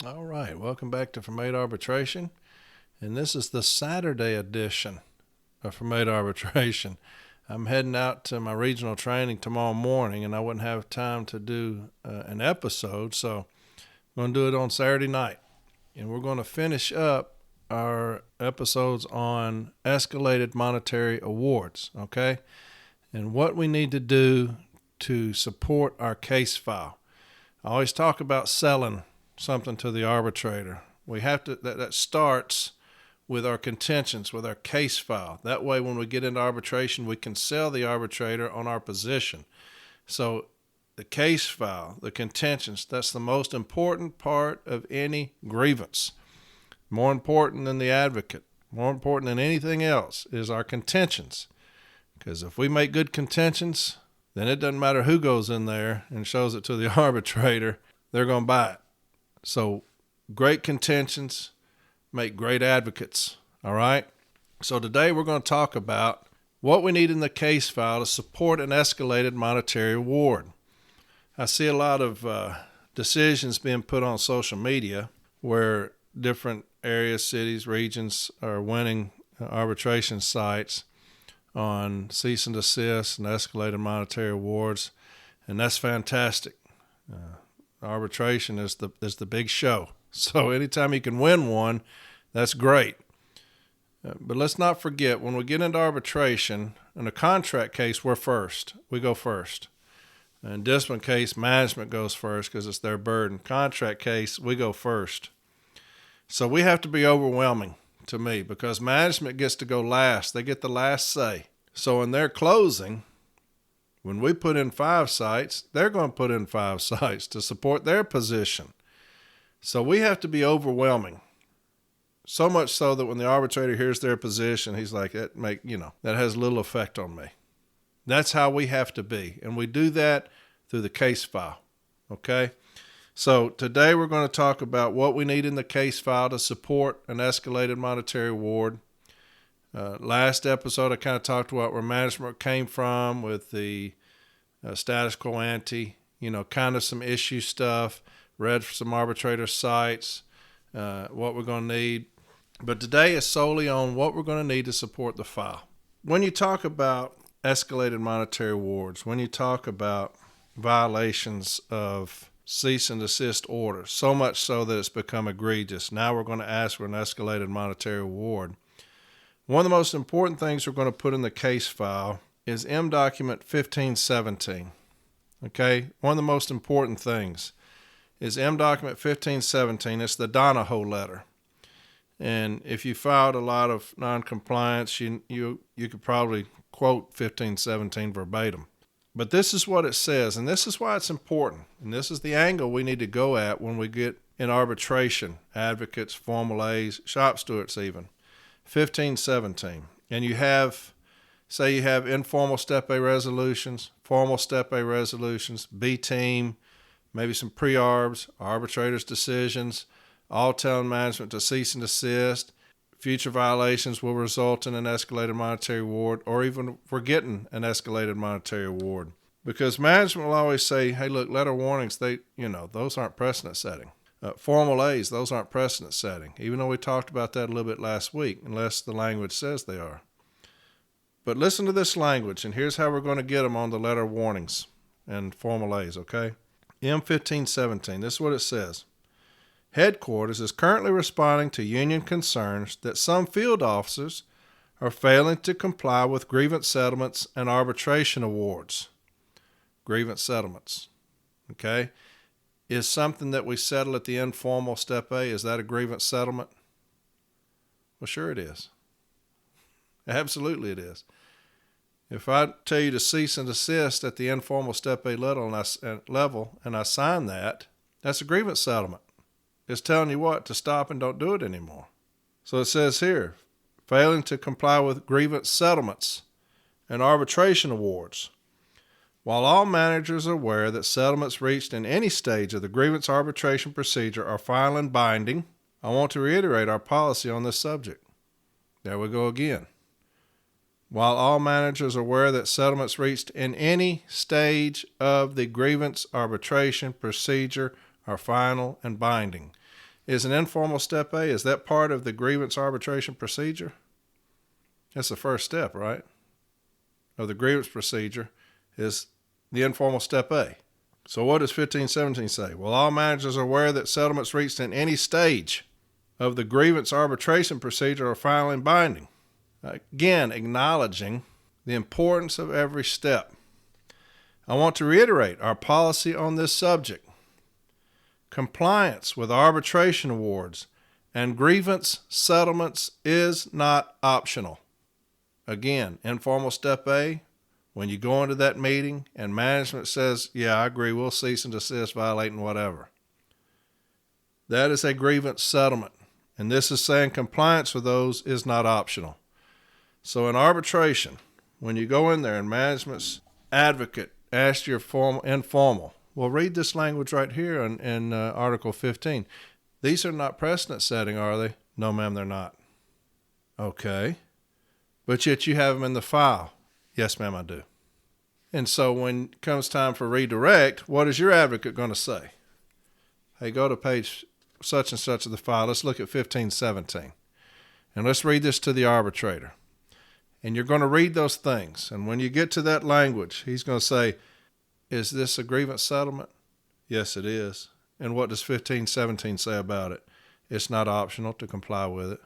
All right, welcome back to Formate Arbitration, and this is the Saturday edition of Formate Arbitration. I'm heading out to my regional training tomorrow morning, and I wouldn't have time to do an episode, so I'm going to do it on Saturday night. And we're going to finish up our episodes on escalated monetary awards, okay? And what we need to do to support our case file. I always talk about selling something to the arbitrator. We have to, that starts with our contentions, with our case file. That way, when we get into arbitration, we can sell the arbitrator on our position. So the case file, the contentions, that's the most important part of any grievance. More important than the advocate, more important than anything else is our contentions. Because if we make good contentions, then it doesn't matter who goes in there and shows it to the arbitrator, they're going to buy it. So great contentions make great advocates, all right? So today we're going to talk about what we need in the case file to support an escalated monetary award. I see a lot of decisions being put on social media where different areas, cities, regions are winning arbitration sites on cease and desist and escalated monetary awards, and that's fantastic. Arbitration is the big show. So anytime you can win one, that's great. But let's not forget, when we get into arbitration, in a contract case, we're first. We go first. In discipline case, management goes first because it's their burden. Contract case, we go first. So we have to be overwhelming, to me, because management gets to go last. They get the last say. So in their closing, when we put in 5 sites, they're going to put in 5 sites to support their position. So we have to be overwhelming. So much so that when the arbitrator hears their position, he's like, that has little effect on me. That's how we have to be. And we do that through the case file. Okay? So today we're going to talk about what we need in the case file to support an escalated monetary award. Last episode, I kind of talked about where management came from with the status quo ante, kind of some issue stuff, read some arbitrator sites, what we're going to need. But today is solely on what we're going to need to support the file. When you talk about escalated monetary awards, when you talk about violations of cease and desist orders, so much so that it's become egregious, now we're going to ask for an escalated monetary award. One of the most important things we're going to put in the case file is M document 1517. Okay? One of the most important things is M document 1517. It's the Donahoe letter. And if you filed a lot of noncompliance, you could probably quote 1517 verbatim. But this is what it says, and this is why it's important. And this is the angle we need to go at when we get in arbitration, advocates, formal A's, shop stewards even. 1517. And you have, say you have informal step A resolutions, formal step A resolutions, B team, maybe some pre-arbs, arbitrators' decisions, all telling management to cease and desist. Future violations will result in an escalated monetary award, or even we're getting an escalated monetary award. Because management will always say, hey, look, letter warnings, those aren't precedent setting. Formal A's, those aren't precedent setting, even though we talked about that a little bit last week, unless the language says they are. But listen to this language, and here's how we're going to get them on the letter warnings and formal A's, okay? M1517, this is what it says. Headquarters is currently responding to union concerns that some field officers are failing to comply with grievance settlements and arbitration awards. Grievance settlements, okay? Is something that we settle at the informal step A, is that a grievance settlement? Well, sure it is. Absolutely it is. If I tell you to cease and desist at the informal step A level and I sign that, that's a grievance settlement. It's telling you what, to stop and don't do it anymore. So it says here, failing to comply with grievance settlements and arbitration awards. While all managers are aware that settlements reached in any stage of the grievance arbitration procedure are final and binding, I want to reiterate our policy on this subject. There we go again. While all managers are aware that settlements reached in any stage of the grievance arbitration procedure are final and binding. Is an informal step A, is that part of the grievance arbitration procedure? That's the first step, right? Of the grievance procedure is the informal step A. So what does 1517 say? Well, all managers are aware that settlements reached in any stage of the grievance arbitration procedure are final and binding. Again, acknowledging the importance of every step. I want to reiterate our policy on this subject. Compliance with arbitration awards and grievance settlements is not optional. Again, informal step A, when you go into that meeting and management says, yeah, I agree, we'll cease and desist, violating whatever. That is a grievance settlement. And this is saying compliance with those is not optional. So in arbitration, when you go in there and management's advocate asks you informal, well, read this language right here in Article 15. These are not precedent setting, are they? No, ma'am, they're not. Okay. But yet you have them in the file. Yes, ma'am, I do. And so when it comes time for redirect, what is your advocate going to say? Hey, go to page such and such of the file. Let's look at 1517. And let's read this to the arbitrator. And you're going to read those things. And when you get to that language, he's going to say, is this a grievance settlement? Yes, it is. And what does 1517 say about it? It's not optional to comply with it.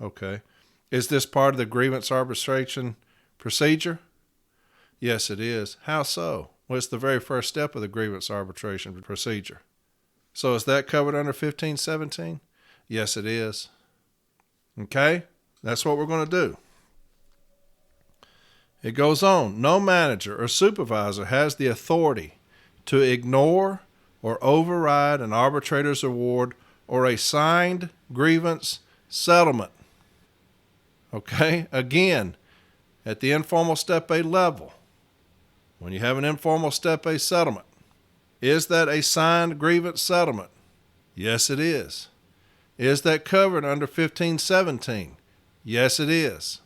Okay. Is this part of the grievance arbitration procedure? Yes, it is. How so? Well, it's the very first step of the grievance arbitration procedure. So is that covered under 1517? Yes, it is. Okay? That's what we're going to do. It goes on. No manager or supervisor has the authority to ignore or override an arbitrator's award or a signed grievance settlement. Okay? Again, at the informal step A level, when you have an informal step A settlement, is that a signed grievance settlement? Yes, it is. Is that covered under 1517? Yes, it is.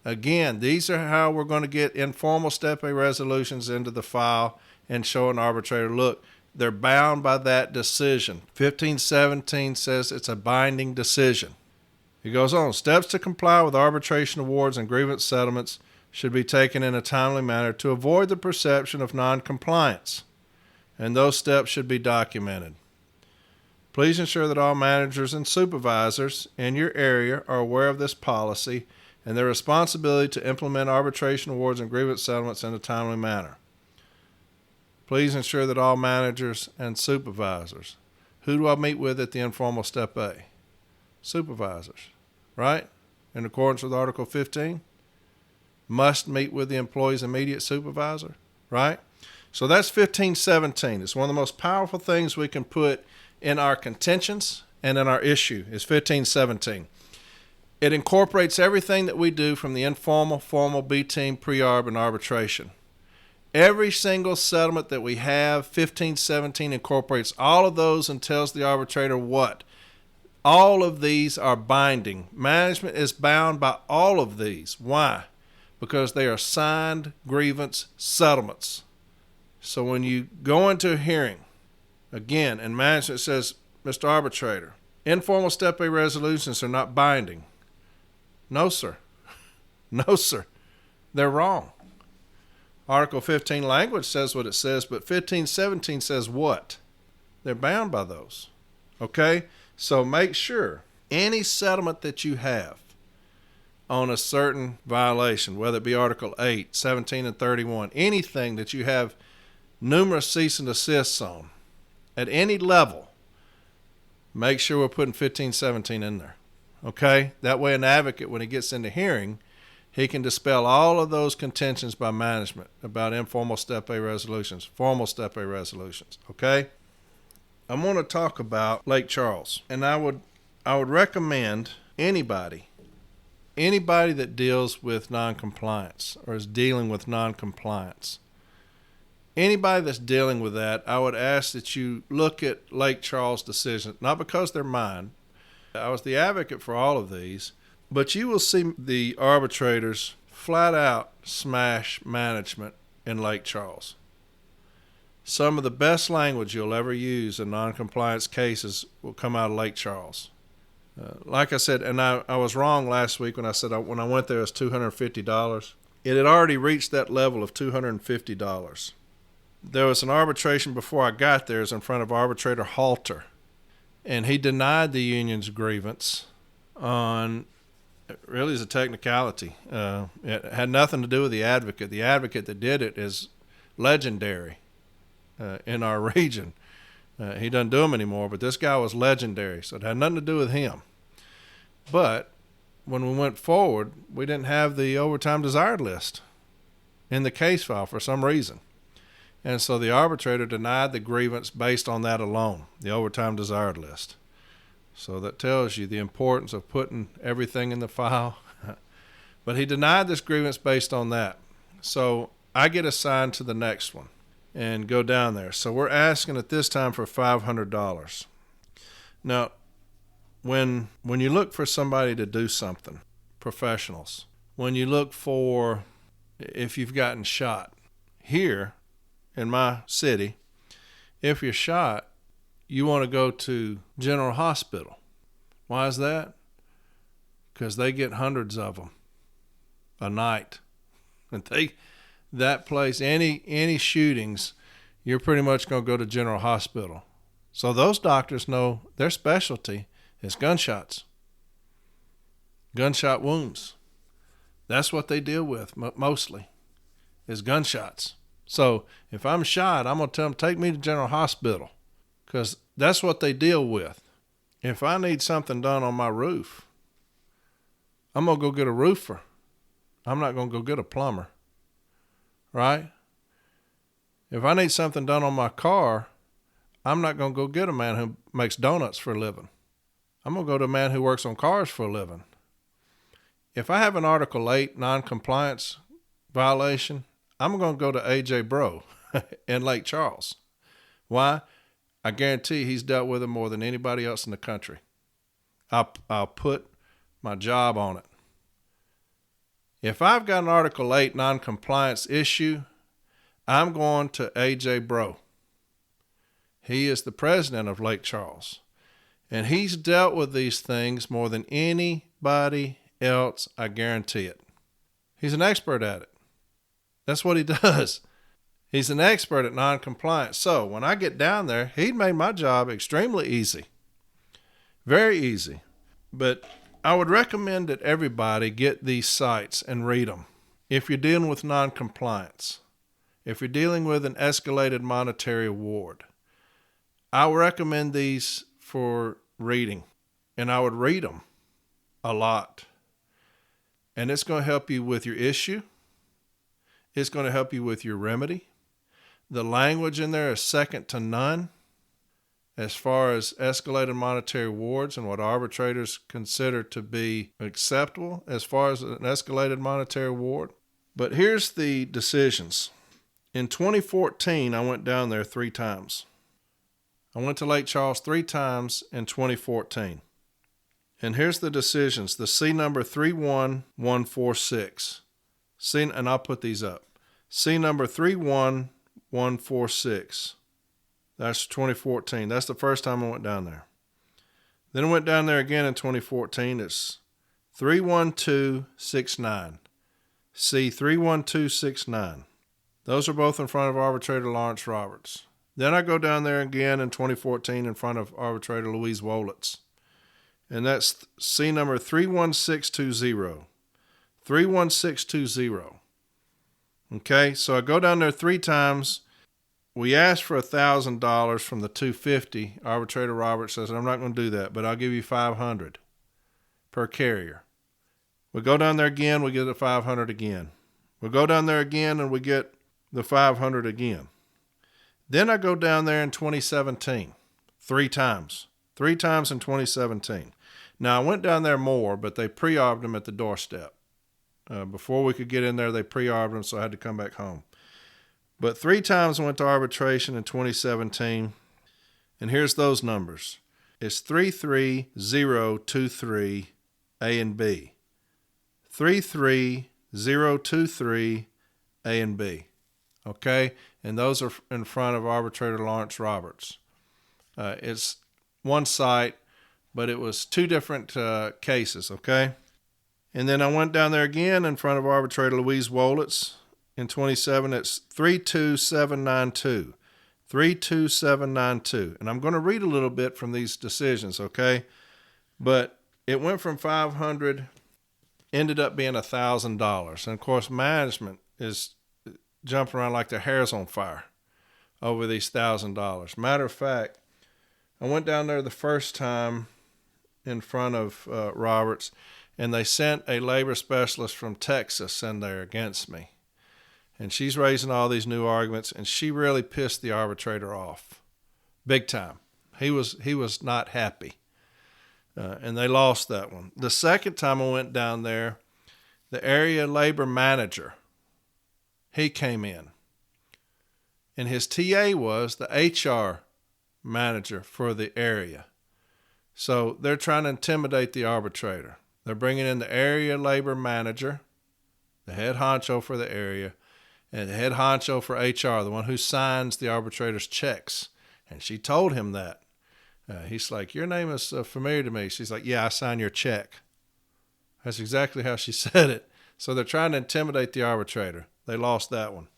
Again, these are how we're going to get informal step A resolutions into the file and show an arbitrator, look, they're bound by that decision. 1517 says it's a binding decision. It goes on, steps to comply with arbitration awards and grievance settlements should be taken in a timely manner to avoid the perception of noncompliance, and those steps should be documented. Please ensure that all managers and supervisors in your area are aware of this policy and their responsibility to implement arbitration awards and grievance settlements in a timely manner. Please ensure that all managers and supervisors. Who do I meet with at the informal step A? Supervisors, right? In accordance with Article 15, must meet with the employee's immediate supervisor, right? So that's 1517. It's one of the most powerful things we can put in our contentions and in our issue is 1517. It incorporates everything that we do from the informal, formal, B-team, pre-arb, and arbitration. Every single settlement that we have, 1517 incorporates all of those and tells the arbitrator what? All of these are binding. Management is bound by all of these. Why? Because they are signed grievance settlements. So when you go into a hearing, again, and management says, Mr. Arbitrator, informal step A resolutions are not binding. No, sir. No, sir. They're wrong. Article 15 language says what it says, but 1517 says what? They're bound by those. Okay? So make sure any settlement that you have on a certain violation, whether it be Article 8, 17, and 31, anything that you have numerous cease and desists on, at any level, make sure we're putting 1517 in there. Okay? That way an advocate, when he gets into hearing, he can dispel all of those contentions by management about informal step A resolutions, formal step A resolutions. Okay? I'm going to talk about Lake Charles. And I would recommend anybody that deals with noncompliance or is dealing with noncompliance, anybody that's dealing with that, I would ask that you look at Lake Charles' decision, not because they're mine. I was the advocate for all of these, but you will see the arbitrators flat out smash management in Lake Charles. Some of the best language you'll ever use in noncompliance cases will come out of Lake Charles. Like I said, and I was wrong last week when I said when I went there it was $250. It had already reached that level of $250. There was an arbitration before I got there. It was in front of arbitrator Halter, and he denied the union's grievance on, really is a technicality. It had nothing to do with the advocate. The advocate that did it is legendary in our region. He doesn't do them anymore, but this guy was legendary, so it had nothing to do with him. But when we went forward, we didn't have the overtime desired list in the case file for some reason. And so the arbitrator denied the grievance based on that alone, the overtime desired list. So that tells you the importance of putting everything in the file. But he denied this grievance based on that. So I get assigned to the next one and go down there. So we're asking at this time for $500. Now, when you look for somebody to do something, professionals, when you look for if you've gotten shot, here in my city, if you're shot, you want to go to General Hospital. Why is that? Because they get hundreds of them a night. And that place, any shootings, you're pretty much going to go to General Hospital. So those doctors know their specialty is gunshots, gunshot wounds. That's what they deal with mostly, is gunshots. So if I'm shot, I'm going to tell them, take me to General Hospital, because that's what they deal with. If I need something done on my roof, I'm going to go get a roofer. I'm not going to go get a plumber, right? If I need something done on my car, I'm not going to go get a man who makes donuts for a living. I'm going to go to a man who works on cars for a living. If I have an Article 8 noncompliance violation, I'm going to go to A.J. Breaux in Lake Charles. Why? I guarantee he's dealt with it more than anybody else in the country. I'll put my job on it. If I've got an Article 8 noncompliance issue, I'm going to A.J. Breaux. He is the president of Lake Charles, and he's dealt with these things more than anybody else, I guarantee it. He's an expert at it. That's what he does. He's an expert at noncompliance. So when I get down there, he made my job extremely easy. Very easy. But I would recommend that everybody get these sites and read them. If you're dealing with noncompliance, if you're dealing with an escalated monetary award, I would recommend these for reading. And I would read them a lot. And it's going to help you with your issue. It's going to help you with your remedy. The language in there is second to none as far as escalated monetary awards and what arbitrators consider to be acceptable as far as an escalated monetary award. But here's the decisions. In 2014, I went down there 3 times. I went to Lake Charles 3 times in 2014. And here's the decisions. The C number 31146. And I'll put these up. C number 31146. That's 2014. That's the first time I went down there. Then I went down there again in 2014. It's 31269. C 31269. Those are both in front of arbitrator Lawrence Roberts. Then I go down there again in 2014 in front of arbitrator Louise Wolitz. And that's C number 31620. 31620. Okay, so I go down there 3 times. We asked for $1,000 from the $250. Arbitrator Roberts says, I'm not going to do that, but I'll give you $500 per carrier. We go down there again, we get the $500 again. We go down there again and we get the $500 again. Then I go down there in 2017, 3 times. 3 times in 2017. Now, I went down there more, but they pre-arbed them at the doorstep. Before we could get in there, they pre-arbed them, so I had to come back home. But 3 times I went to arbitration in 2017, and here's those numbers. It's 33023 A and B. 33023 A and B. Okay? And those are in front of arbitrator Lawrence Roberts. It's one site, but it was two different cases, okay? And then I went down there again in front of arbitrator Louise Wolitz in 27. It's 32792. 32792. And I'm going to read a little bit from these decisions, okay? But it went from $500, ended up being $1,000. And of course, management is jumping around like their hair's on fire over these $1,000. Matter of fact, I went down there the first time in front of Roberts, and they sent a labor specialist from Texas in there against me. And she's raising all these new arguments, and she really pissed the arbitrator off big time. He was not happy, and they lost that one. The second time I went down there, the area labor manager, he came in, and his TA was the HR manager for the area. So they're trying to intimidate the arbitrator. They're bringing in the area labor manager, the head honcho for the area, and the head honcho for HR, the one who signs the arbitrator's checks. And she told him that. He's like, your name is familiar to me. She's like, yeah, I sign your check. That's exactly how she said it. So they're trying to intimidate the arbitrator. They lost that one.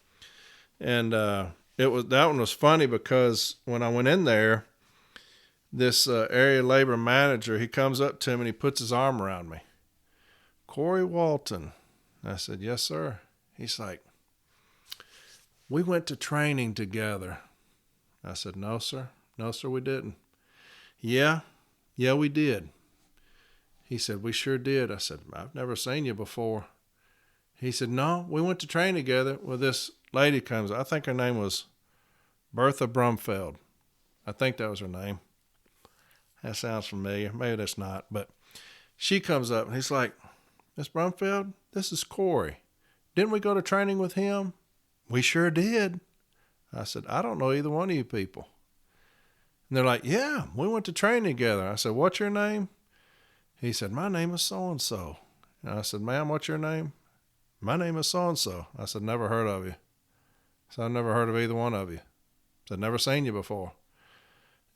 And that one was funny because when I went in there, this area labor manager, he comes up to me and he puts his arm around me. Corey Walton. I said, yes, sir. He's like, we went to training together. I said, no, sir. No, sir, we didn't. Yeah, we did. He said, we sure did. I said, I've never seen you before. He said, no, we went to train together. Well, this lady comes, I think her name was Bertha Brumfeld. I think that was her name. That sounds familiar. Maybe that's not. But she comes up and he's like, Miss Brumfeld, this is Corey. Didn't we go to training with him? We sure did. I said, I don't know either one of you people. And they're like, yeah, we went to training together. I said, what's your name? He said, my name is so-and-so. And I said, ma'am, what's your name? My name is so-and-so. I said, never heard of you. So I've never heard of either one of you. I said, never seen you before.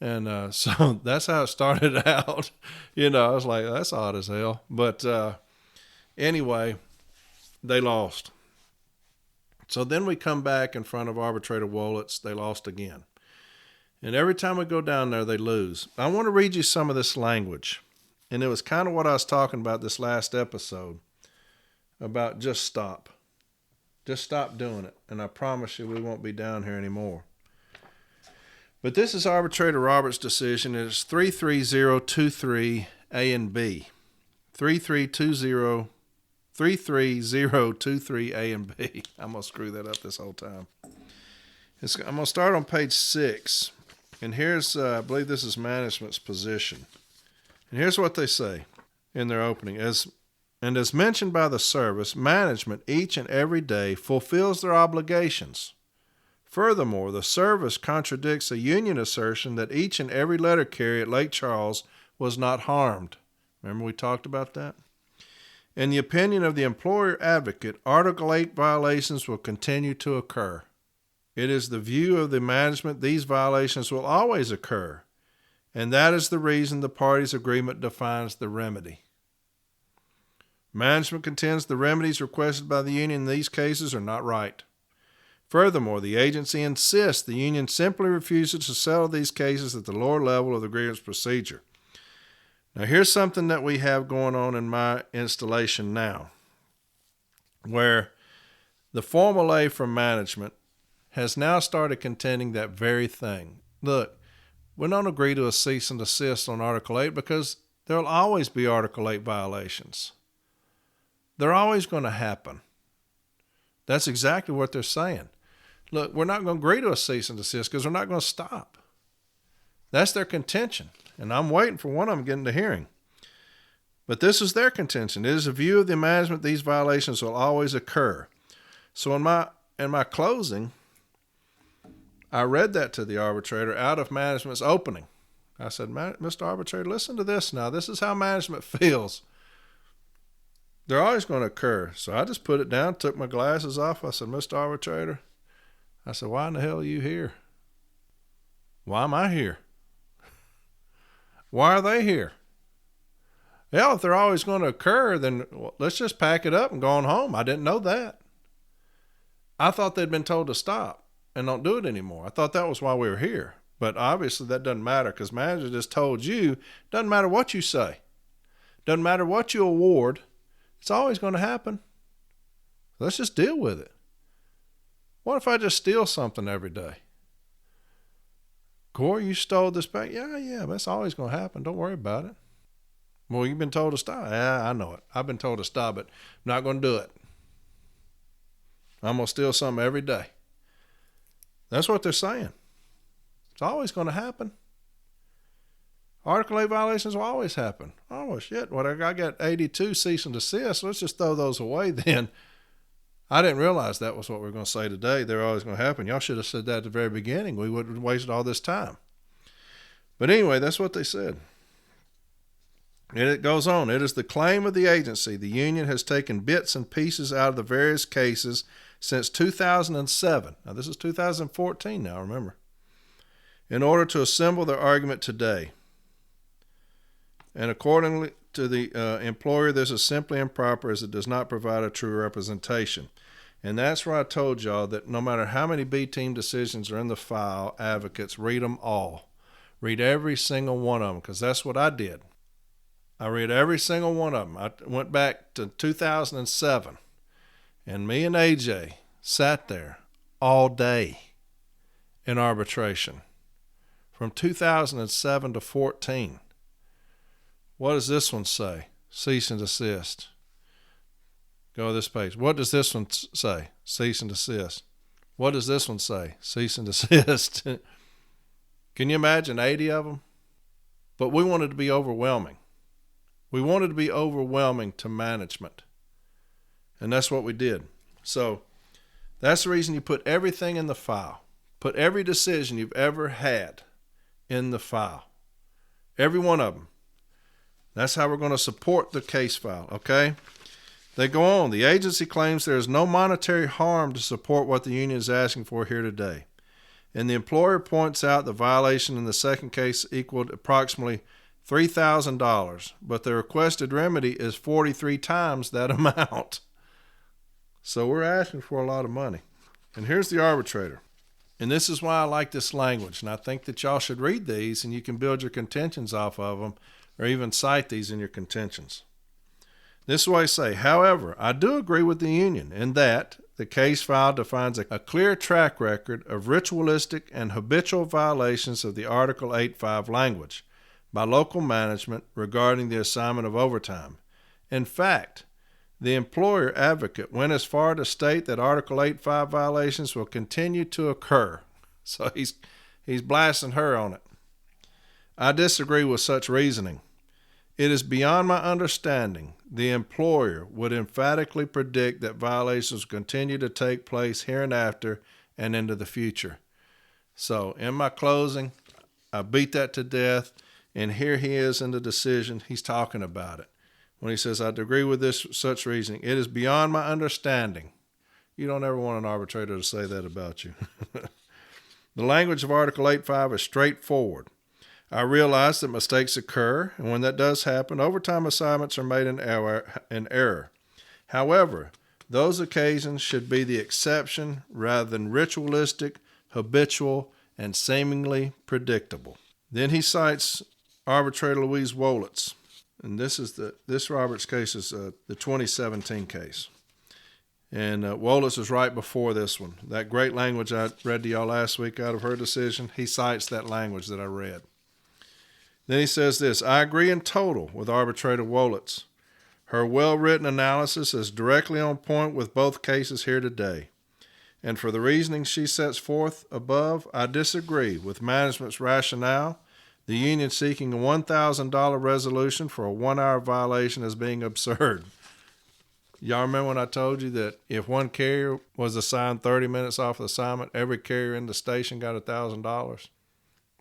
And so that's how it started out. I was like, that's odd as hell. But anyway, they lost. So then we come back in front of arbitrator Wolitz. They lost again. And every time we go down there, they lose. I want to read you some of this language. And it was kind of what I was talking about this last episode, about just stop. Just stop doing it. And I promise you we won't be down here anymore. But this is arbitrator Roberts' decision. It's 33023 A and B. 33023 A and B. I'm going to screw that up this whole time. I'm going to start on page 6. And here's, I believe this is management's position. And here's what they say in their opening. As mentioned by the service, management each and every day fulfills their obligations. Furthermore, the service contradicts a union assertion that each and every letter carrier at Lake Charles was not harmed. Remember we talked about that? In the opinion of the employer advocate, Article 8 violations will continue to occur. It is the view of the management these violations will always occur, and that is the reason the parties' agreement defines the remedy. Management contends the remedies requested by the union in these cases are not right. Furthermore, the agency insists the union simply refuses to settle these cases at the lower level of the grievance procedure. Now, here's something that we have going on in my installation now, where the Formal A from management has now started contending that very thing. Look, we don't agree to a cease and desist on Article 8 because there will always be Article 8 violations. They're always going to happen. That's exactly what they're saying. Look, we're not going to agree to a cease and desist because we're not going to stop. That's their contention, and I'm waiting for one of them getting to hearing. But this is their contention. It is a view of the management these violations will always occur. So in my closing, I read that to the arbitrator out of management's opening. I said, Mr. Arbitrator, listen to this now. This is how management feels. They're always going to occur. So I just put it down, took my glasses off. I said, Mr. Arbitrator, I said, why in the hell are you here? Why am I here? Why are they here? Hell, if they're always going to occur, then let's just pack it up and go on home. I didn't know that. I thought they'd been told to stop and don't do it anymore. I thought that was why we were here. But obviously that doesn't matter, because manager just told you, doesn't matter what you say. Doesn't matter what you award. It's always going to happen. Let's just deal with it. What if I just steal something every day? Corey, you stole this bank? Yeah, that's always going to happen. Don't worry about it. Well, you've been told to stop. Yeah, I know it. I've been told to stop it. I'm not going to do it. I'm going to steal something every day. That's what they're saying. It's always going to happen. Article 8 violations will always happen. Oh, shit. Well, I got 82 cease and desist. Let's just throw those away then. I didn't realize that was what we were going to say today. They're always going to happen. Y'all should have said that at the very beginning. We wouldn't have wasted all this time. But anyway, that's what they said. And it goes on. It is the claim of the agency. The union has taken bits and pieces out of the various cases since 2007. Now, this is 2014 now, remember. In order to assemble their argument today. And accordingly to the employer, this is simply improper, as it does not provide a true representation. And that's where I told y'all that no matter how many B-team decisions are in the file, advocates, read them all. Read every single one of them, because that's what I did. I read every single one of them. I went back to 2007, and me and AJ sat there all day in arbitration from 2007 to 14. What does this one say? Cease and desist. Go to this page. What does this one say? Cease and desist. What does this one say? Cease and desist. Can you imagine 80 of them? But we wanted to be overwhelming. We wanted to be overwhelming to management. And that's what we did. So that's the reason you put everything in the file. Put every decision you've ever had in the file. Every one of them. That's how we're going to support the case file, okay? They go on. The agency claims there is no monetary harm to support what the union is asking for here today. And the employer points out the violation in the second case equaled approximately $3,000, but the requested remedy is 43 times that amount. So we're asking for a lot of money. And here's the arbitrator. And this is why I like this language, and I think that y'all should read these and you can build your contentions off of them, or even cite these in your contentions. This is what I say. However, I do agree with the union in that the case file defines a clear track record of ritualistic and habitual violations of the Article 8.5 language by local management regarding the assignment of overtime. In fact, the employer advocate went as far to state that Article 8.5 violations will continue to occur. So he's blasting her on it. I disagree with such reasoning. It is beyond my understanding the employer would emphatically predict that violations will continue to take place hereinafter and into the future. So in my closing, I beat that to death, and here he is in the decision. He's talking about it. When he says, I agree with this such reasoning, it is beyond my understanding. You don't ever want an arbitrator to say that about you. The language of Article 8.5 is straightforward. I realize that mistakes occur, and when that does happen, overtime assignments are made in error. However, those occasions should be the exception rather than ritualistic, habitual, and seemingly predictable. Then he cites arbitrator Louise Wolitz, and this Roberts case is the 2017 case. And Wolitz was right before this one. That great language I read to y'all last week out of her decision, he cites that language that I read. Then he says this, I agree in total with arbitrator Wolitz. Her well-written analysis is directly on point with both cases here today. And for the reasoning she sets forth above, I disagree with management's rationale, the union seeking a $1,000 resolution for a 1-hour violation as being absurd. Y'all remember when I told you that if one carrier was assigned 30 minutes off the assignment, every carrier in the station got $1,000?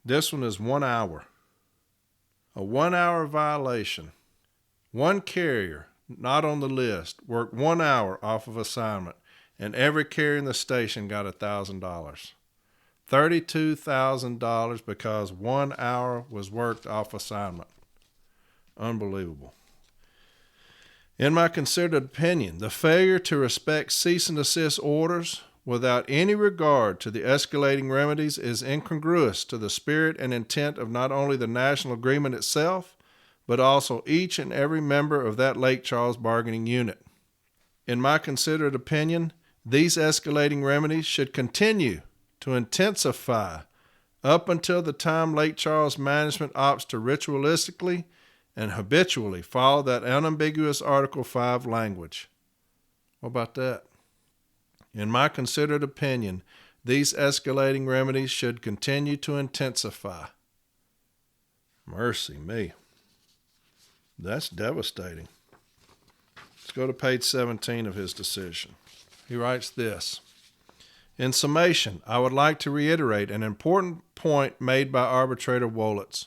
This one is 1 hour. A 1-hour violation. One carrier, not on the list, worked 1 hour off of assignment and every carrier in the station got $1,000. $32,000 because 1 hour was worked off assignment. Unbelievable. In my considered opinion, the failure to respect cease and desist orders without any regard to the escalating remedies is incongruous to the spirit and intent of not only the national agreement itself, but also each and every member of that Lake Charles bargaining unit. In my considered opinion, these escalating remedies should continue to intensify up until the time Lake Charles management opts to ritualistically and habitually follow that unambiguous Article 5 language. What about that? In my considered opinion, these escalating remedies should continue to intensify. Mercy me. That's devastating. Let's go to page 17 of his decision. He writes this. In summation, I would like to reiterate an important point made by Arbitrator Wolitz.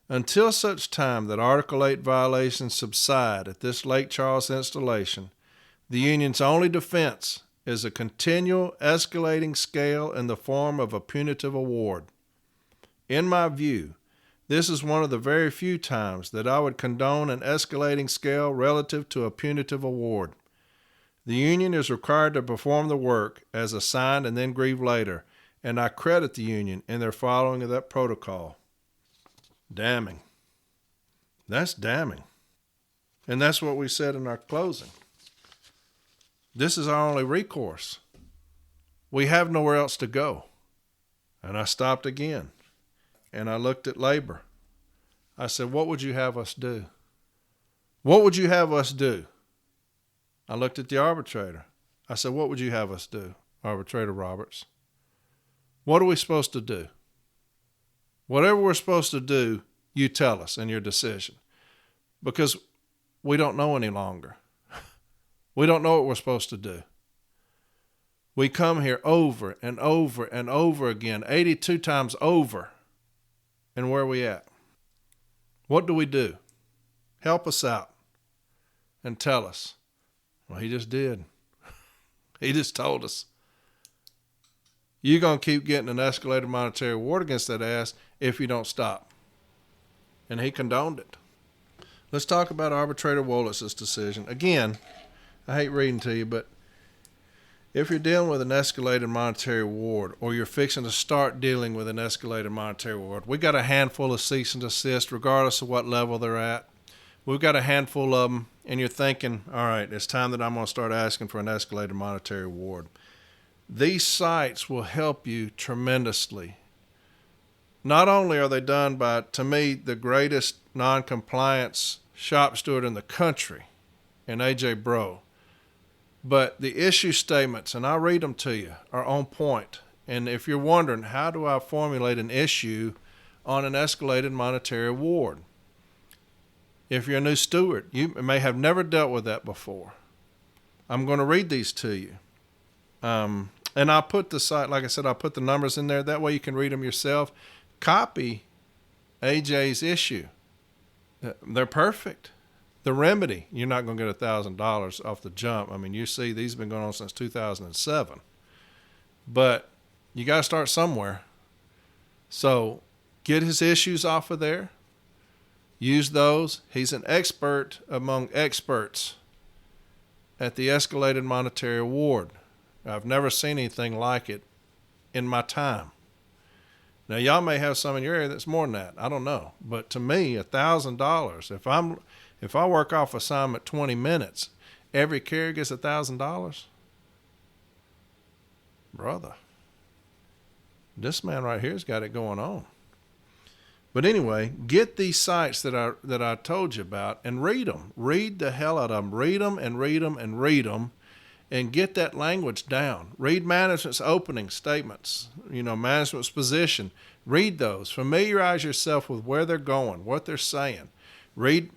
Until such time that Article 8 violations subside at this Lake Charles installation, the union's only defense is a continual escalating scale in the form of a punitive award. In my view, this is one of the very few times that I would condone an escalating scale relative to a punitive award. The union is required to perform the work as assigned and then grieve later, and I credit the union in their following of that protocol. Damning. That's damning. And that's what we said in our closing. This is our only recourse. We have nowhere else to go. And I stopped again. And I looked at labor. I said, what would you have us do? What would you have us do? I looked at the arbitrator. I said, what would you have us do, Arbitrator Roberts? What are we supposed to do? Whatever we're supposed to do, you tell us in your decision. Because we don't know any longer. We don't know what we're supposed to do. We come here over and over and over again, 82 times over. And where are we at? What do we do? Help us out and tell us. Well, he just did. He just told us. You're going to keep getting an escalated monetary award against that ass if you don't stop. And he condoned it. Let's talk about Arbitrator Wolitz's decision. Again, I hate reading to you, but if you're dealing with an escalated monetary award or you're fixing to start dealing with an escalated monetary award, we got a handful of cease and desist regardless of what level they're at. We've got a handful of them, and you're thinking, all right, it's time that I'm going to start asking for an escalated monetary award. These sites will help you tremendously. Not only are they done by, to me, the greatest noncompliance shop steward in the country, in A.J. Breaux, but the issue statements, and I'll read them to you, are on point. And if you're wondering, how do I formulate an issue on an escalated monetary award? If you're a new steward, you may have never dealt with that before. I'm going to read these to you. And I'll put the site, like I said, I'll put the numbers in there. That way you can read them yourself. Copy AJ's issue. They're perfect. The remedy, you're not going to get $1,000 off the jump. I mean, you see, these have been going on since 2007. But you got to start somewhere. So get his issues off of there. Use those. He's an expert among experts at the escalated monetary award. I've never seen anything like it in my time. Now, y'all may have some in your area that's more than that. I don't know. But to me, $1,000, if I work off assignment 20 minutes, every carrier gets $1,000? Brother, this man right here's got it going on. But anyway, get these sites that I told you about and read them. Read the hell out of them. Read them and read them and read them and get that language down. Read management's opening statements, management's position. Read those. Familiarize yourself with where they're going, what they're saying. Read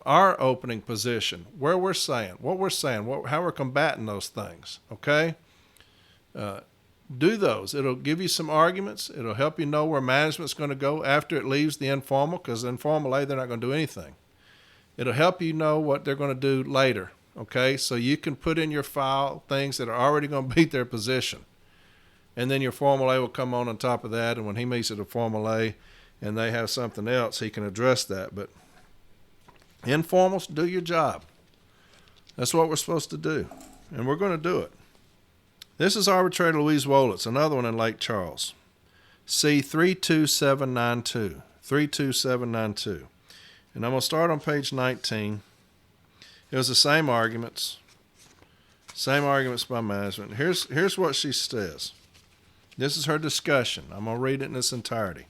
our opening position, where we're saying, what we're saying, how we're combating those things, okay? Do those. It'll give you some arguments. It'll help you know where management's going to go after it leaves the informal, because informal A, they're not going to do anything. It'll help you know what they're going to do later Okay, so you can put in your file things that are already going to beat their position. And then your Formal A will come on top of that, and when he meets at a Formal A and they have something else, he can address that. But informals, do your job. That's what we're supposed to do, and we're going to do it. This is Arbitrator Louise Wolitz, another one in Lake Charles. C32792, 32792. And I'm going to start on page 19. It was the same arguments by management. Here's what she says. This is her discussion. I'm going to read it in its entirety.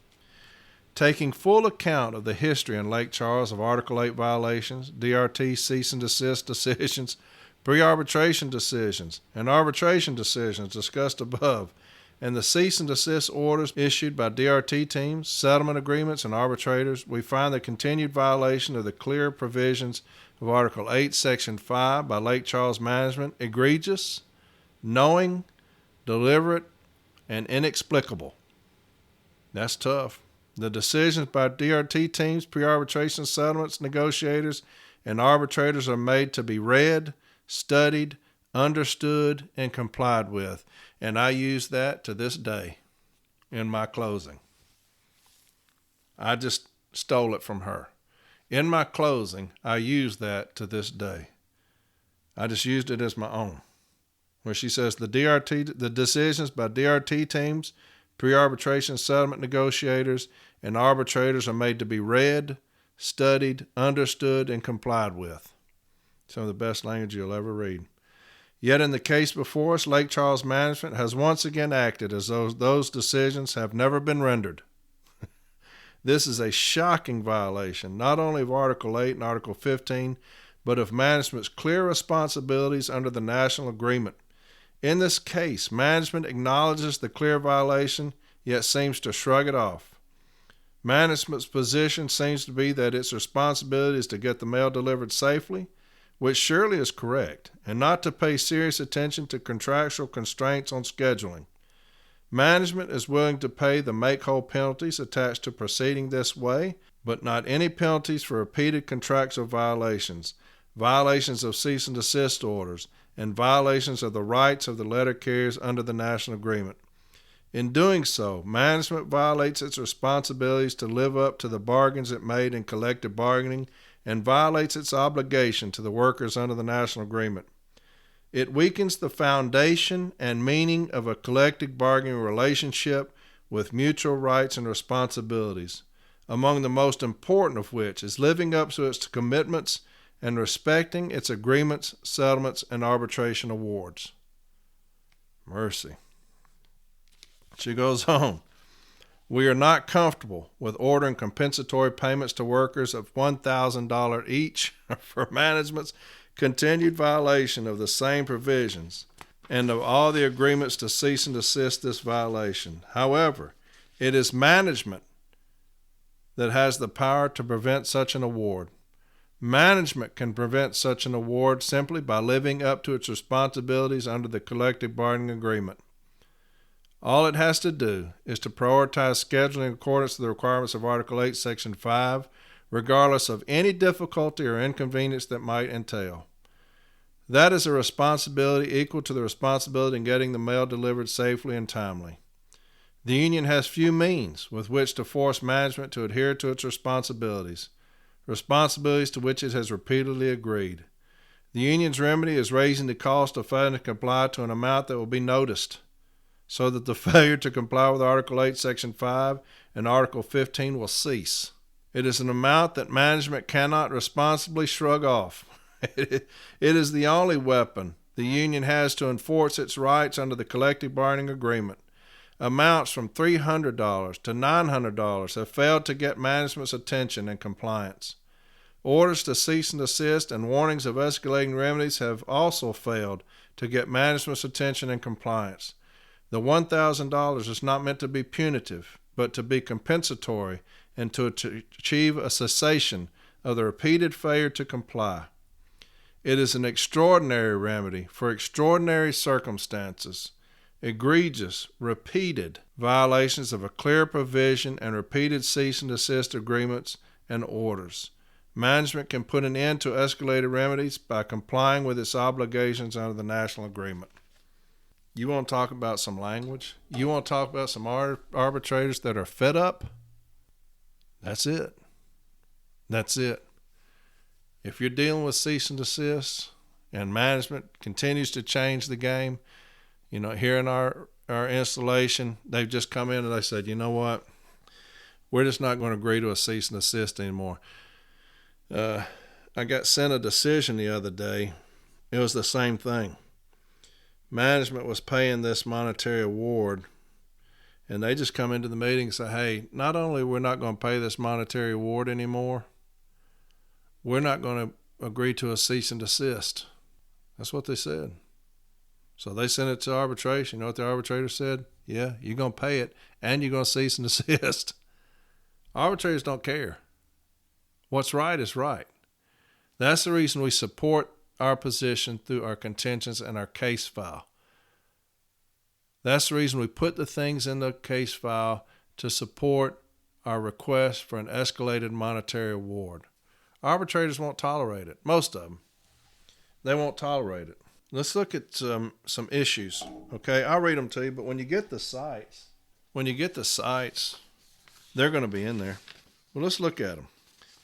Taking full account of the history in Lake Charles of Article 8 violations, DRT cease-and-desist decisions, pre-arbitration decisions, and arbitration decisions discussed above, and the cease-and-desist orders issued by DRT teams, settlement agreements, and arbitrators, we find the continued violation of the clear provisions of Article 8, Section 5 by Lake Charles Management egregious, knowing, deliberate, and inexplicable. That's tough. The decisions by DRT teams, pre-arbitration settlements, negotiators, and arbitrators are made to be read, studied, understood, and complied with. And I use that to this day in my closing. I just stole it from her. In my closing, I use that to this day. I just used it as my own. Where she says the decisions by DRT teams, pre-arbitration settlement negotiators, and arbitrators are made to be read, studied, understood, and complied with. Some of the best language you'll ever read. Yet in the case before us, Lake Charles Management has once again acted as though those decisions have never been rendered. This is a shocking violation, not only of Article 8 and Article 15, but of management's clear responsibilities under the national agreement. In this case, management acknowledges the clear violation, yet seems to shrug it off. Management's position seems to be that its responsibility is to get the mail delivered safely, which surely is correct, and not to pay serious attention to contractual constraints on scheduling. Management is willing to pay the make-whole penalties attached to proceeding this way, but not any penalties for repeated contractual violations, violations of cease-and-desist orders, and violations of the rights of the letter carriers under the national agreement. In doing so, management violates its responsibilities to live up to the bargains it made in collective bargaining and violates its obligation to the workers under the national agreement. It weakens the foundation and meaning of a collective bargaining relationship with mutual rights and responsibilities, among the most important of which is living up to its commitments and respecting its agreements, settlements, and arbitration awards. Mercy. She goes on. We are not comfortable with ordering compensatory payments to workers of $1,000 each for management's continued violation of the same provisions and of all the agreements to cease and desist this violation. However, it is management that has the power to prevent such an award. Management can prevent such an award simply by living up to its responsibilities under the collective bargaining agreement. All it has to do is to prioritize scheduling in accordance to the requirements of Article 8, Section 5, regardless of any difficulty or inconvenience that might entail. That is a responsibility equal to the responsibility in getting the mail delivered safely and timely. The union has few means with which to force management to adhere to its responsibilities to which it has repeatedly agreed. The union's remedy is raising the cost of failing to comply to an amount that will be noticed, so that the failure to comply with Article 8, Section 5 and Article 15 will cease. It is an amount that management cannot responsibly shrug off. It is the only weapon the union has to enforce its rights under the collective bargaining agreement. Amounts from $300 to $900 have failed to get management's attention and compliance. Orders to cease and desist and warnings of escalating remedies have also failed to get management's attention and compliance. The $1,000 is not meant to be punitive, but to be compensatory and to achieve a cessation of the repeated failure to comply. It is an extraordinary remedy for extraordinary circumstances. Egregious, repeated violations of a clear provision and repeated cease and desist agreements and orders. Management can put an end to escalated remedies by complying with its obligations under the national agreement. You want to talk about some language? You want to talk about some arbitrators that are fed up? That's it. That's it. If you're dealing with cease and desist and management continues to change the game, here in our installation, they've just come in and they said, you know what? We're just not going to agree to a cease and desist anymore. I got sent a decision the other day. It was the same thing. Management was paying this monetary award, and they just come into the meeting and say, hey, not only we're not going to pay this monetary award anymore, we're not going to agree to a cease and desist. That's what they said. So they sent it to arbitration. You know what the arbitrator said? Yeah, you're going to pay it, and you're going to cease and desist. Arbitrators don't care. What's right is right. That's the reason we support our position through our contentions and our case file. That's the reason we put the things in the case file to support our request for an escalated monetary award. Arbitrators won't tolerate it. Most of them. They won't tolerate it. Let's look at some issues. Okay, I'll read them to you, but when you get the cites, they're going to be in there. Well, let's look at them.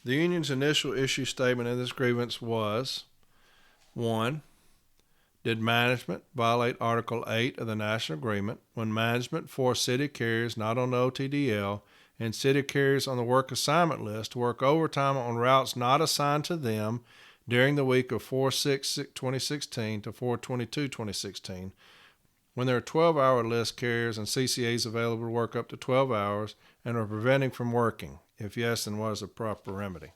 The union's initial issue statement in this grievance was, 1, did management violate Article 8 of the National Agreement when management forced city carriers not on the OTDL and city carriers on the work assignment list to work overtime on routes not assigned to them during the week of 4/6/2016 to 4/22/2016, when there are 12-hour list carriers and CCAs available to work up to 12 hours and are preventing from working? If yes, then what is the proper remedy?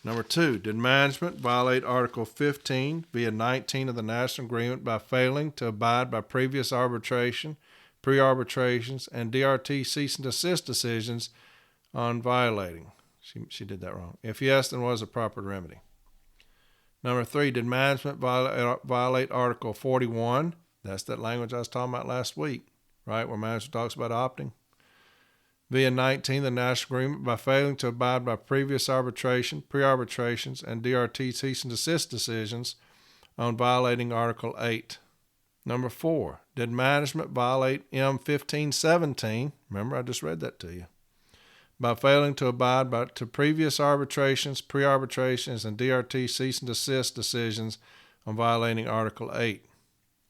Number 2, did management violate Article 15 via 19 of the National Agreement by failing to abide by previous arbitration, pre-arbitrations, and DRT cease and desist decisions on violating? She did that wrong. If yes, then what is the proper remedy? Number 3, did management violate Article 41? That's that language I was talking about last week, right, where management talks about opting. Via 19 of the National Agreement by failing to abide by previous arbitration, pre-arbitrations, and DRT cease and desist decisions on violating Article 8. Number 4, did management violate M1517? Remember, I just read that to you. By failing to abide to previous arbitrations, pre-arbitrations, and DRT cease and desist decisions on violating Article 8.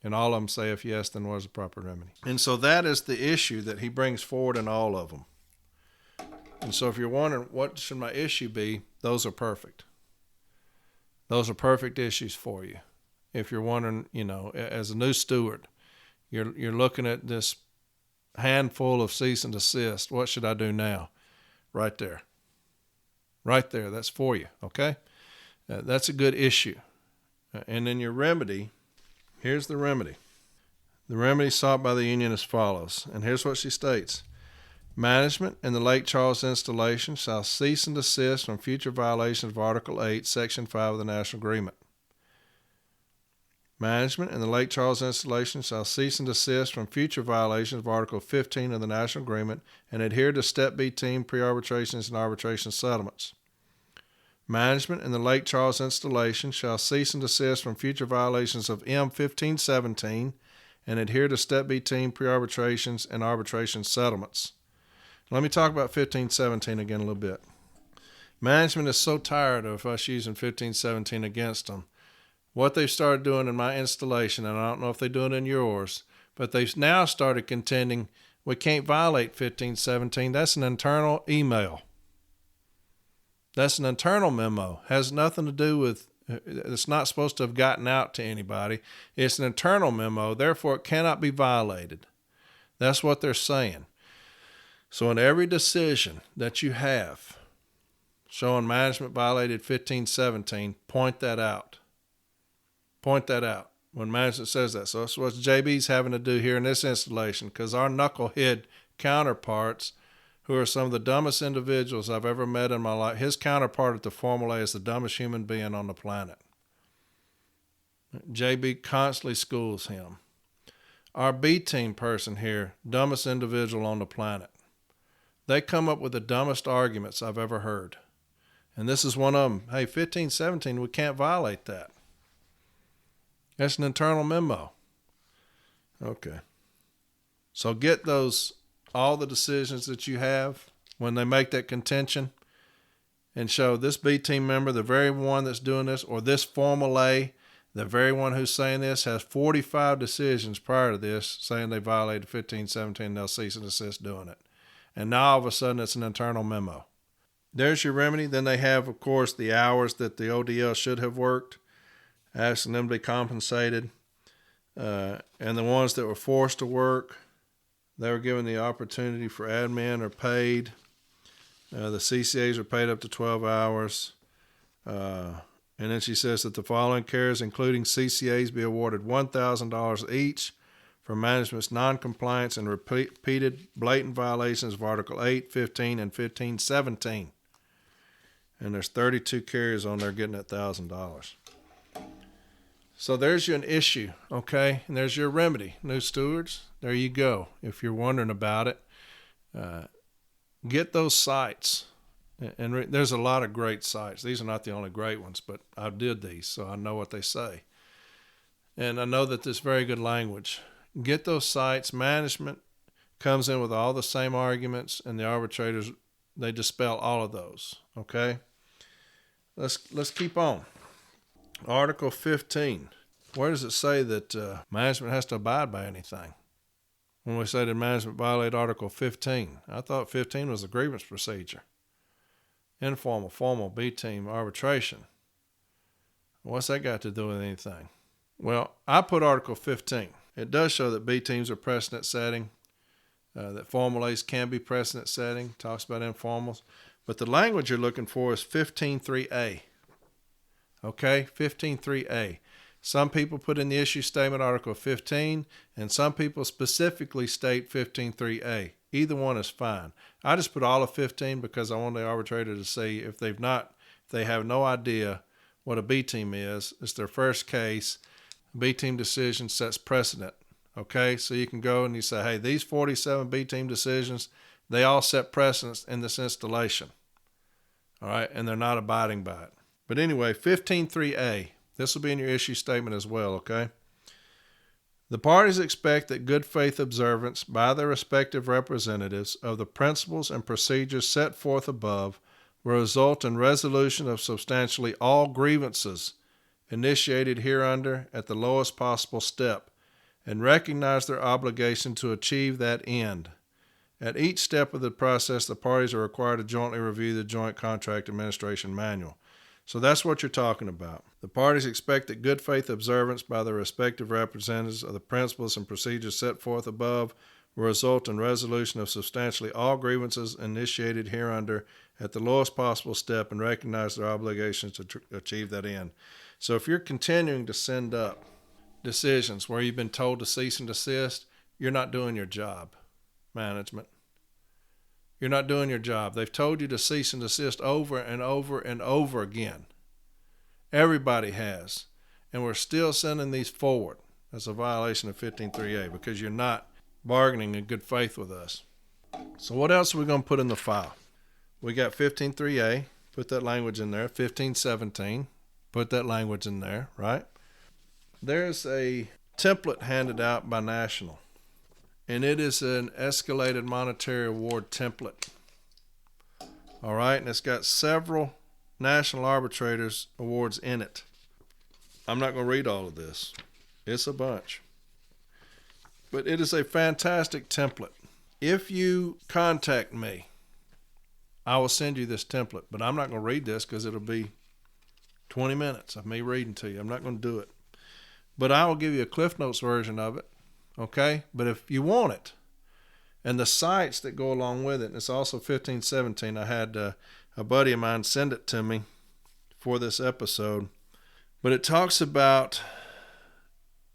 And all of them say, if yes, then what is the proper remedy? And so that is the issue that he brings forward in all of them. And so if you're wondering, what should my issue be? Those are perfect. Those are perfect issues for you. If you're wondering, as a new steward, you're looking at this handful of cease and desist. What should I do now? Right there. Right there. That's for you, okay? That's a good issue. And then your remedy, here's the remedy. The remedy sought by the union as follows. And here's what she states. Management in the Lake Charles installation shall cease and desist from future violations of Article 8, Section 5 of the National Agreement. Management in the Lake Charles installation shall cease and desist from future violations of Article 15 of the National Agreement and adhere to Step B team pre-arbitrations and arbitration settlements. Management in the Lake Charles installation shall cease and desist from future violations of M1517 and adhere to Step B team pre-arbitrations and arbitration settlements. Let me talk about 1517 again a little bit. Management is so tired of us using 1517 against them. What they've started doing in my installation, and I don't know if they do it in yours, but they've now started contending we can't violate 1517. That's an internal email. That's an internal memo. Has nothing to do with, it's not supposed to have gotten out to anybody. It's an internal memo, therefore it cannot be violated. That's what they're saying. So in every decision that you have showing management violated 1517, point that out. Point that out when management says that. So that's what JB's having to do here in this installation, because our knucklehead counterparts, who are some of the dumbest individuals I've ever met in my life, his counterpart at the Formula is the dumbest human being on the planet. JB constantly schools him. Our B team person here, dumbest individual on the planet. They come up with the dumbest arguments I've ever heard. And this is one of them. Hey, 1517, we can't violate that. That's an internal memo. Okay. So get all the decisions that you have when they make that contention, and show this B team member, the very one that's doing this, or this formal A, the very one who's saying this, has 45 decisions prior to this saying they violated 1517, they'll cease and desist doing it. And now all of a sudden it's an internal memo. There's your remedy. Then they have, of course, the hours that the ODL should have worked, asking them to be compensated. And the ones that were forced to work, they were given the opportunity for admin or paid. The CCAs are paid up to 12 hours. And then she says that the following cares, including CCAs, be awarded $1,000 each for management's noncompliance and repeated blatant violations of Article 8, 15, and 1517. And there's 32 carriers on there getting that $1,000. So there's you an issue, okay? And there's your remedy. New stewards, there you go. If you're wondering about it, get those sites. And there's a lot of great sites. These are not the only great ones, but I did these, so I know what they say. And I know that there's very good language. Get those sites. Management comes in with all the same arguments, and the arbitrators, they dispel all of those, okay? Let's keep on. Article 15. Where does it say that management has to abide by anything? When we say that management violate Article 15, I thought 15 was a grievance procedure. Informal, formal, B-team, arbitration. What's that got to do with anything? Well, I put Article 15. It does show that B-teams are precedent setting, that formal A's can be precedent setting, talks about informals. But the language you're looking for is 15.3a. Okay, 15.3a. Some people put in the issue statement Article 15, and some people specifically state 15.3a. Either one is fine. I just put all of 15 because I want the arbitrator to see if they have no idea what a B team is. It's their first case. B team decision sets precedent. Okay, so you can go and you say, hey, these 47 B team decisions, they all set precedents in this installation. All right, and they're not abiding by it. But anyway, 15.3a, this will be in your issue statement as well, okay? The parties expect that good faith observance by their respective representatives of the principles and procedures set forth above will result in resolution of substantially all grievances initiated hereunder at the lowest possible step, and recognize their obligation to achieve that end. At each step of the process, the parties are required to jointly review the Joint Contract Administration Manual. So that's what you're talking about. The parties expect that good faith observance by their respective representatives of the principles and procedures set forth above will result in resolution of substantially all grievances initiated hereunder at the lowest possible step, and recognize their obligations to achieve that end. So if you're continuing to send up decisions where you've been told to cease and desist, you're not doing your job, management. You're not doing your job. They've told you to cease and desist over and over and over again. Everybody has. And we're still sending these forward. That's a violation of 15.3a because you're not bargaining in good faith with us. So what else are we going to put in the file? We got 15.3a. Put that language in there. 15.17. Put that language in there, right? There's a template handed out by National, and it is an escalated monetary award template. All right, and it's got several national arbitrators awards in it. I'm not going to read all of this. It's a bunch. But it is a fantastic template. If you contact me, I will send you this template, but I'm not going to read this because it'll be 20 minutes of me reading to you. I'm not going to do it. But I will give you a Cliff Notes version of it, okay? But if you want it, and the sites that go along with it, and it's also 1517. I had a buddy of mine send it to me for this episode. But it talks about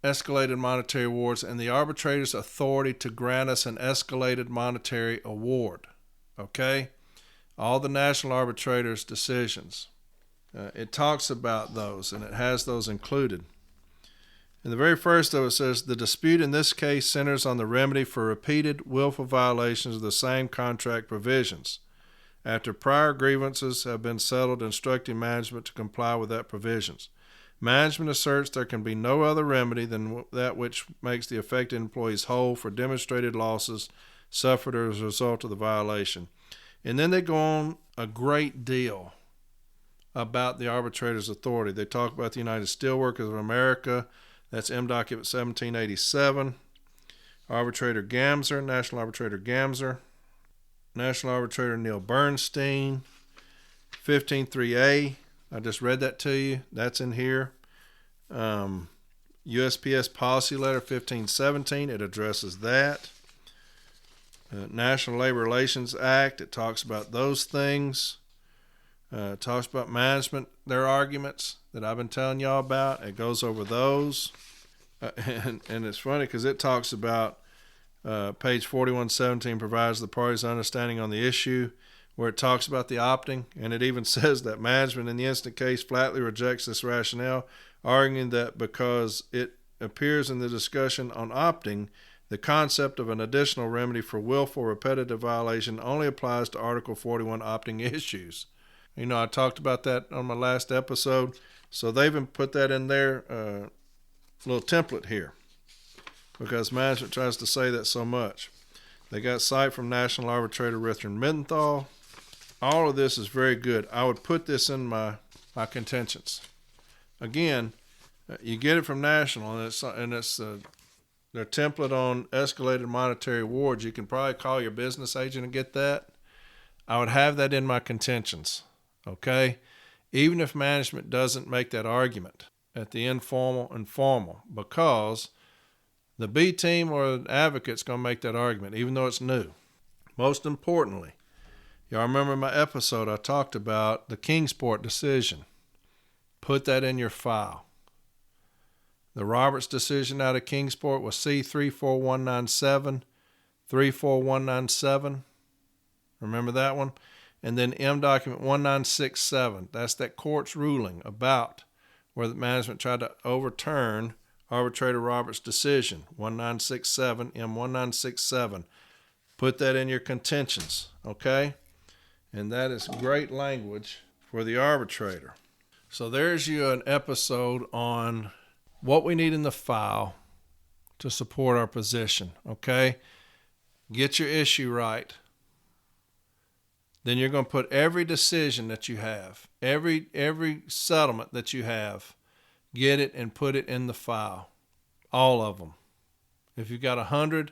escalated monetary awards and the arbitrator's authority to grant us an escalated monetary award, okay? All the national arbitrators' decisions. It talks about those, and it has those included. And the very first of it says, the dispute in this case centers on the remedy for repeated willful violations of the same contract provisions. after prior grievances have been settled, instructing management to comply with that provisions. Management asserts there can be no other remedy than that which makes the affected employees whole for demonstrated losses suffered as a result of the violation. And then they go on a great deal about the arbitrator's authority. They talk about the United Steelworkers of America. That's M document 1787. Arbitrator Gamser, National Arbitrator Gamser. National Arbitrator Neil Bernstein. 153A. I just read that to you. That's in here. USPS Policy Letter 1517. It addresses that. National Labor Relations Act. It talks about those things. It talks about management, their arguments that I've been telling y'all about. It goes over those. And it's funny because it talks about page 4117 provides the parties' understanding on the issue, where it talks about the opting, and it even says that management in the instant case flatly rejects this rationale, arguing that because it appears in the discussion on opting, the concept of an additional remedy for willful repetitive violation only applies to Article 41 opting issues. You know, I talked about that on my last episode, so they've even put that in their little template here because management tries to say that so much. They got cite from National Arbitrator Richard Menthal. All of this is very good. I would put this in my contentions. Again, you get it from National, and it's their template on escalated monetary awards. You can probably call your business agent and get that. I would have that in my contentions, okay? Even if management doesn't make that argument at the informal and formal, because the B team or the advocate's going to make that argument, even though it's new. Most importantly, y'all remember my episode I talked about the Kingsport decision. Put that in your file. The Roberts decision out of Kingsport was C34197, 34197. Remember that one? And then M document 1967. That's that court's ruling about where the management tried to overturn Arbitrator Roberts' decision, 1967, M1967. Put that in your contentions, okay? And that is great language for the arbitrator. So there's you an episode on what we need in the file to support our position, okay? Get your issue right. Then you're going to put every decision that you have, every settlement that you have, get it and put it in the file. All of them. If you've got 100,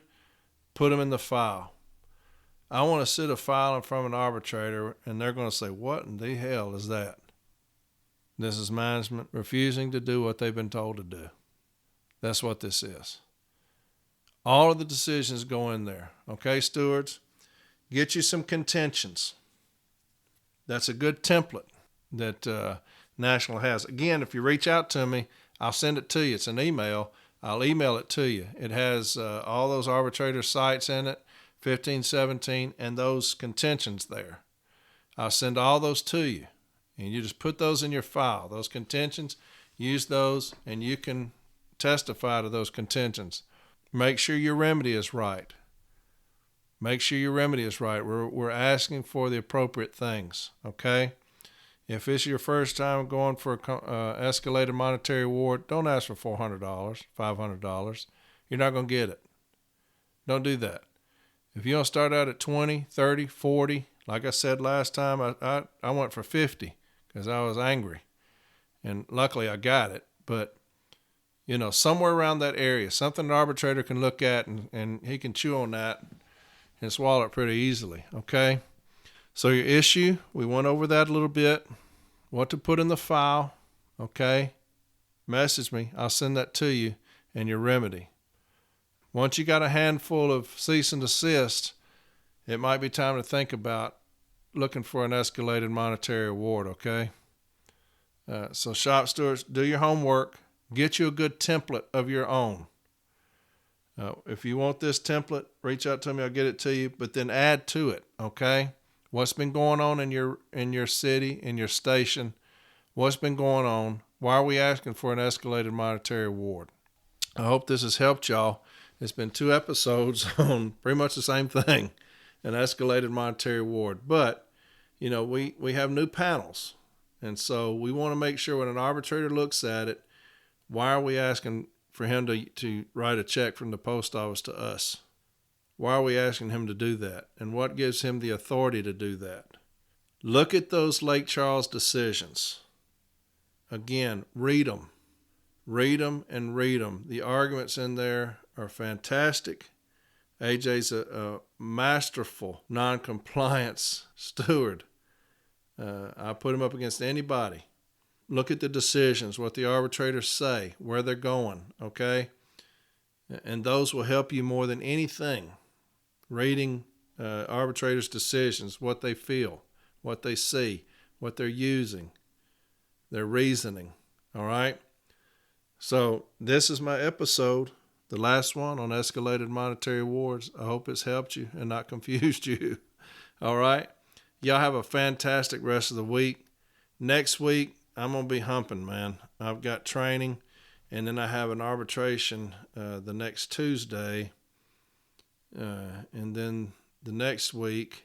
put them in the file. I want to sit a file in front of an arbitrator and they're going to say, what in the hell is that? This is management refusing to do what they've been told to do. That's what this is. All of the decisions go in there. Okay, stewards? Get you some contentions. That's a good template that National has. Again, if you reach out to me, I'll send it to you. It's an email. I'll email it to you. It has all those arbitrator sites in it, 15, 17, and those contentions there. I'll send all those to you. And you just put those in your file. Those contentions, use those, and you can testify to those contentions. Make sure your remedy is right. Make sure your remedy is right. We're asking for the appropriate things, okay? If it's your first time going for an escalated monetary award, don't ask for $400, $500. You're not going to get it. Don't do that. If you don't start out at 20, 30, 40, like I said last time, I went for 50 because I was angry. And luckily I got it. But, you know, somewhere around that area, something an arbitrator can look at and he can chew on that and swallow it pretty easily, okay? So your issue, we went over that a little bit. What to put in the file, okay? Message me. I'll send that to you and your remedy. Once you got a handful of cease and desist, it might be time to think about looking for an escalated monetary award, okay? So shop stewards, do your homework. Get you a good template of your own. If you want this template, reach out to me. I'll get it to you. But then add to it, okay? What's been going on in your city, in your station? What's been going on? Why are we asking for an escalated monetary award? I hope this has helped y'all. It's been 2 episodes on pretty much the same thing, an escalated monetary award. But we have new panels. And so we want to make sure when an arbitrator looks at it, why are we asking for him to write a check from the post office to us? Why are we asking him to do that? And what gives him the authority to do that? Look at those Lake Charles decisions. Again, read them. Read them and read them. The arguments in there are fantastic. AJ's a masterful noncompliance steward. I put him up against anybody. Look at the decisions, what the arbitrators say, where they're going, okay? And those will help you more than anything. Reading arbitrators' decisions, what they feel, what they see, what they're using, their reasoning, all right? So this is my episode, the last one on escalated monetary awards. I hope it's helped you and not confused you, all right? Y'all have a fantastic rest of the week. Next week, I'm going to be humping, man. I've got training, and then I have an arbitration the next Tuesday, and then the next week,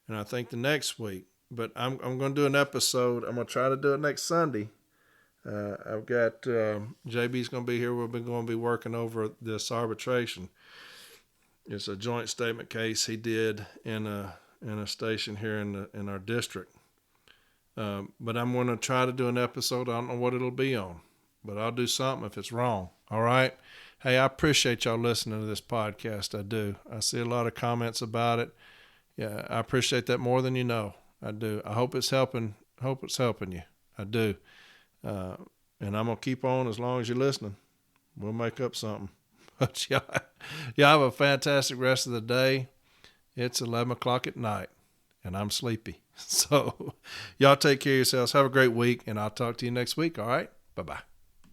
and I think the next week. But I'm going to do an episode. I'm going to try to do it next Sunday. I've got JB's going to be here. We're going to be working over this arbitration. It's a joint statement case he did in a station here in our district. But I'm going to try to do an episode. I don't know what it'll be on, but I'll do something if it's wrong. All right. Hey, I appreciate y'all listening to this podcast. I do. I see a lot of comments about it. Yeah, I appreciate that more than you know. I do. I hope it's helping. Hope it's helping you. I do. And I'm going to keep on as long as you're listening. We'll make up something. But y'all have a fantastic rest of the day. It's 11 o'clock at night, and I'm sleepy. So y'all take care of yourselves. Have a great week, and I'll talk to you next week, all right? Bye-bye.